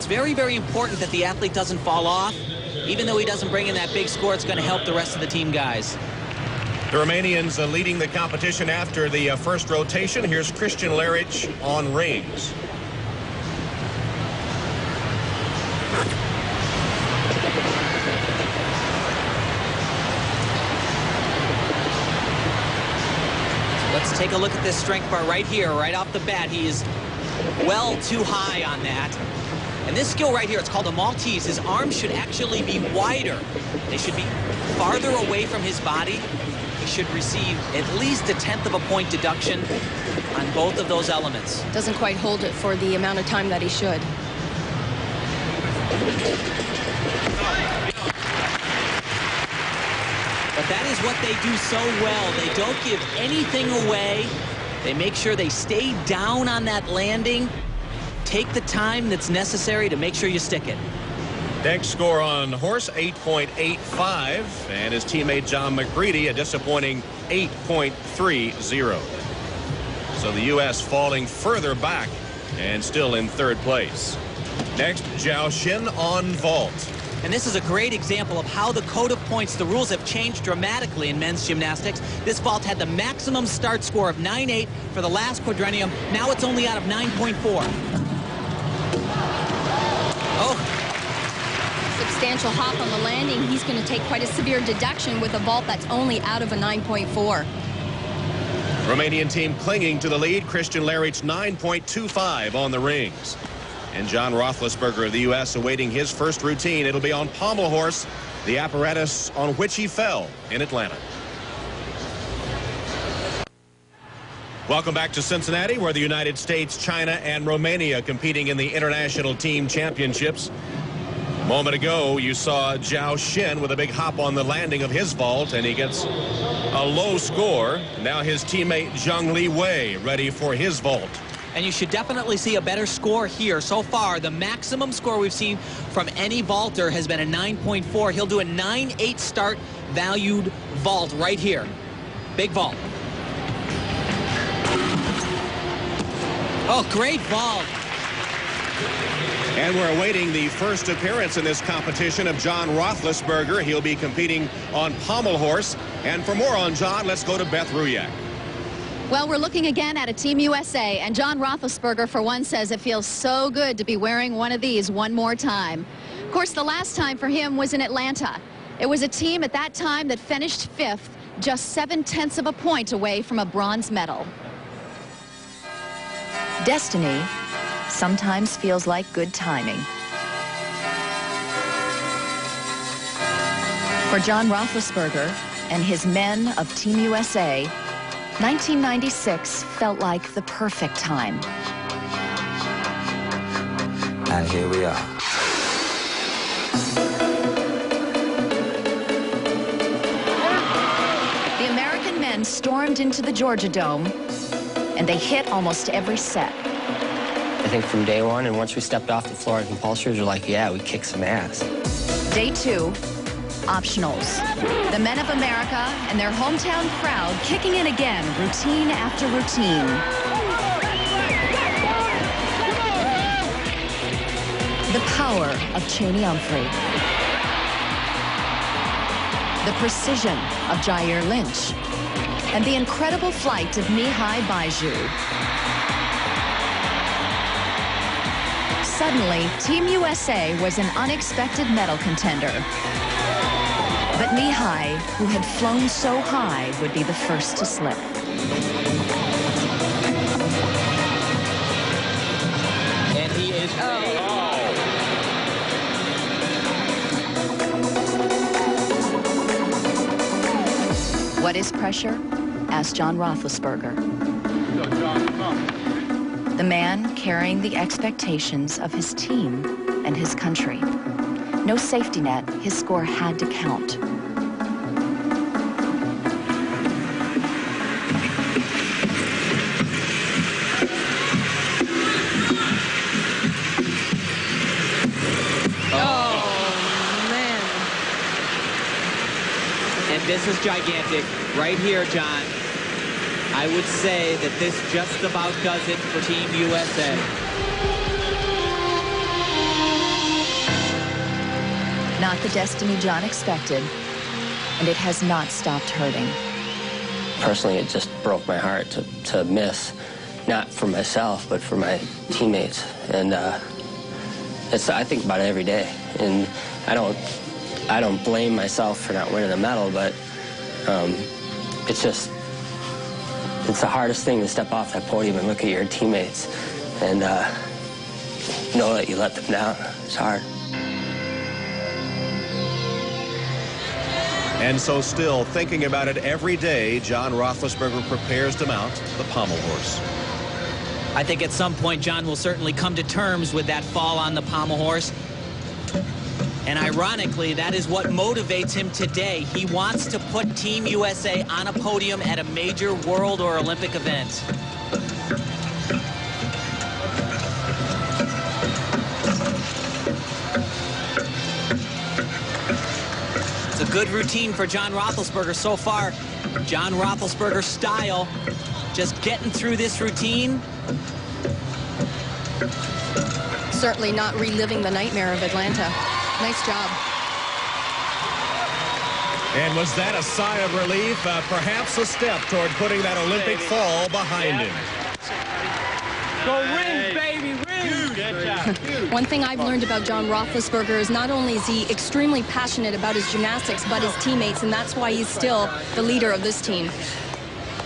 very, very important that the athlete doesn't fall off. Even though he doesn't bring in that big score, it's going to help the rest of the team guys. The Romanians leading the competition after the first rotation. Here's Christian Leric on rings. Let's take a look at this strength bar right here, right off the bat. He is well too high on that. And this skill right here, it's called a Maltese. His arms should actually be wider. They should be farther away from his body. He should receive at least a 1/10 of a point deduction on both of those elements. Doesn't quite hold it for the amount of time that he should. But that is what they do so well. They don't give anything away. They make sure they stay down on that landing. Take the time that's necessary to make sure you stick it. Next score on horse, 8.85. And his teammate John McCready, a disappointing 8.30. So the U.S. falling further back and still in third place. Next, Zhao Xin on vault. And this is a great example of how the code of points, the rules have changed dramatically in men's gymnastics. This vault had the maximum start score of 9.8 for the last quadrennium. Now it's only out of 9.4. Oh. Substantial hop on the landing. He's going to take quite a severe deduction with a vault that's only out of a 9.4. Romanian team clinging to the lead. Christian Leric 9.25 on the rings. And John Roethlisberger of the U.S. awaiting his first routine. It'll be on pommel horse, the apparatus on which he fell in Atlanta. Welcome back to Cincinnati, where the United States, China, and Romania competing in the International Team Championships. A moment ago, you saw Zhao Xin with a big hop on the landing of his vault, and he gets a low score. Now his teammate Zhongli Wei ready for his vault. And you should definitely see a better score here. So far, the maximum score we've seen from any vaulter has been a 9.4. He'll do a 9.8 start valued vault right here. Big vault. Oh, great vault. And we're awaiting the first appearance in this competition of John Roethlisberger. He'll be competing on pommel horse. And for more on John, let's go to Beth Ruyak. Well, we're looking again at a Team USA, and John Roethlisberger, for one, says it feels so good to be wearing one of these one more time. Of course, the last time for him was in Atlanta. It was a team at that time that finished 5th, just 7/10 of a point away from a bronze medal. Destiny sometimes feels like good timing. For John Roethlisberger and his men of Team USA, 1996 felt like the perfect time. And here we are. The American men stormed into the Georgia Dome, and they hit almost every set. I think from day one, and once we stepped off the floor, the compulsors were like, yeah, we kicked some ass. Day 2, optionals. The men of America and their hometown crowd kicking in again, routine after routine. The power of Cheney Humphrey. The precision of Jair Lynch. And the incredible flight of Mihai Baiju. Suddenly, Team USA was an unexpected medal contender. But Mihai, who had flown so high, would be the first to slip. And he is... What is pressure? Asked John Roethlisberger. The man carrying the expectations of his team and his country. No safety net, his score had to count. This is gigantic. Right here, John. I would say that this just about does it for Team USA. not the destiny John expected, and it has not stopped hurting. Personally, it just broke my heart to miss, not for myself, but for my teammates. And I think about it every day. And I don't blame myself for not winning a medal, but it's the hardest thing to step off that podium and look at your teammates and know that you let them down. It's hard. And so still thinking about it every day, John Roethlisberger prepares to mount the pommel horse. I think at some point John will certainly come to terms with that fall on the pommel horse. And ironically, that is what motivates him today. He wants to put Team USA on a podium at a major world or Olympic event. It's a good routine for John Roethlisberger so far. John Roethlisberger style, just getting through this routine. Certainly not reliving the nightmare of Atlanta. Nice job. And was that a sigh of relief? Perhaps a step toward putting that Olympic fall behind him. Go rings, baby, rings! One thing I've learned about John Roethlisberger is not only is he extremely passionate about his gymnastics, but his teammates, and that's why he's still the leader of this team.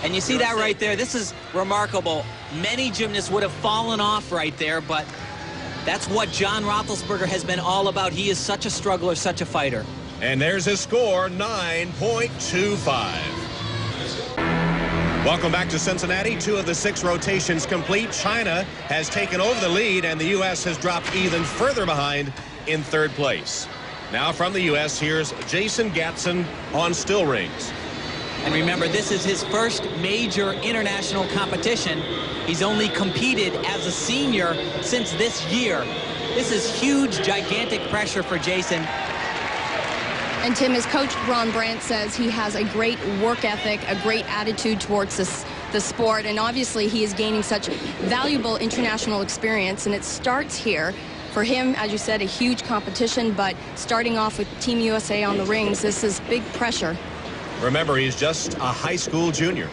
And you see that right there. This is remarkable. Many gymnasts would have fallen off right there, but that's what John Roethlisberger has been all about. He is such a struggler, such a fighter. And there's his score, 9.25. Welcome back to Cincinnati. 2 of the 6 rotations complete. China has taken over the lead, and the U.S. has dropped even further behind in 3rd place. Now from the U.S., here's Jason Gatson on still rings. And remember, this is his first major international competition. He's only competed as a senior since this year. This is huge, gigantic pressure for Jason. And Tim, his coach Ron Brandt says he has a great work ethic, a great attitude towards the sport, and obviously he is gaining such valuable international experience, and it starts here. For him, as you said, a huge competition, but starting off with Team USA on the rings, this is big pressure. Remember, he's just a high school junior.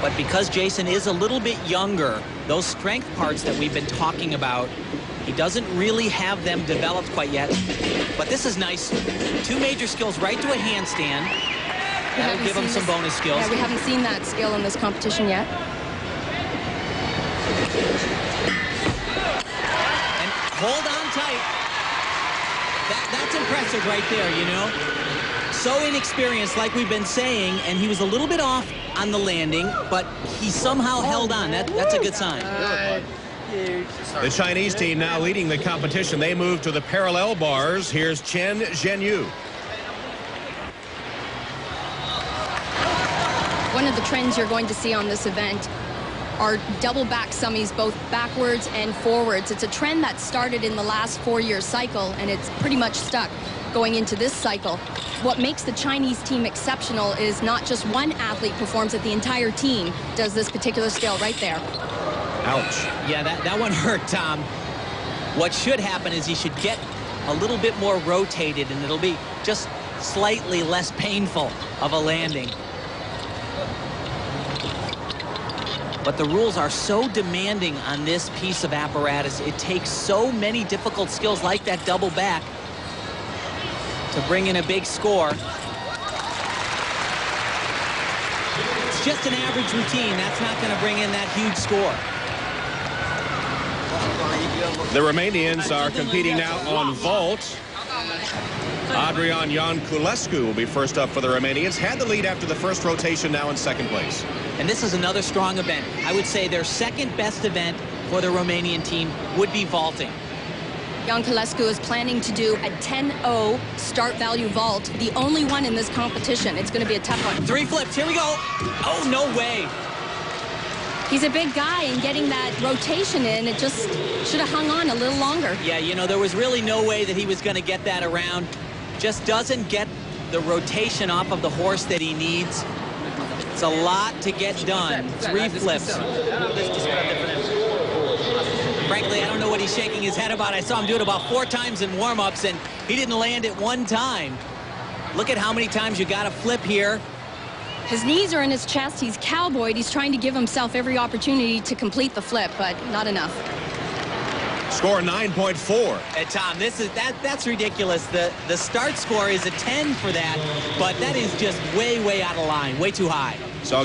But because Jason is a little bit younger, those strength parts that we've been talking about, he doesn't really have them developed quite yet. But this is nice. 2 major skills right to a handstand. That'll give him some bonus skills. Yeah, we haven't seen that skill in this competition yet. And hold on tight. That's impressive right there, you know. So inexperienced, like we've been saying, and he was a little bit off on the landing, but he somehow held on. That's a good sign. The Chinese team now leading the competition. They move to the parallel bars. Here's Chen Zhenyu. One of the trends you're going to see on this event are double back summies, both backwards and forwards. It's a trend that started in the last 4-year cycle, and it's pretty much stuck going into this cycle. What makes the Chinese team exceptional is not just one athlete performs it, the entire team does this particular skill right there. Ouch. Yeah, that one hurt, Tom. What should happen is he should get a little bit more rotated, and it'll be just slightly less painful of a landing. But the rules are so demanding on this piece of apparatus. It takes so many difficult skills like that double back to bring in a big score. It's just an average routine. That's not going to bring in that huge score. The Romanians are competing now on vault. Adrian Ianculescu will be first up for the Romanians. Had the lead after the first rotation, now in 2nd place. And this is another strong event. I would say their 2nd best event for the Romanian team would be vaulting. Ianculescu is planning to do a 10-0 start value vault, the only one in this competition. It's going to be a tough one. 3 flips, here we go. Oh, no way. He's a big guy, and getting that rotation in, it just should have hung on a little longer. Yeah, you know, there was really no way that he was going to get that around. Just doesn't get the rotation off of the horse that he needs. It's a lot to get done. 3 flips. Frankly, I don't know what he's shaking his head about. I saw him do it about 4 times in warm-ups, and he didn't land it 1 time. Look at how many times you got to flip here. His knees are in his chest. He's cowboyed. He's trying to give himself every opportunity to complete the flip, but not enough. Score 9.4. Hey, Tom, that's ridiculous. The start score is a 10 for that, but that is just way out of line, way too high. So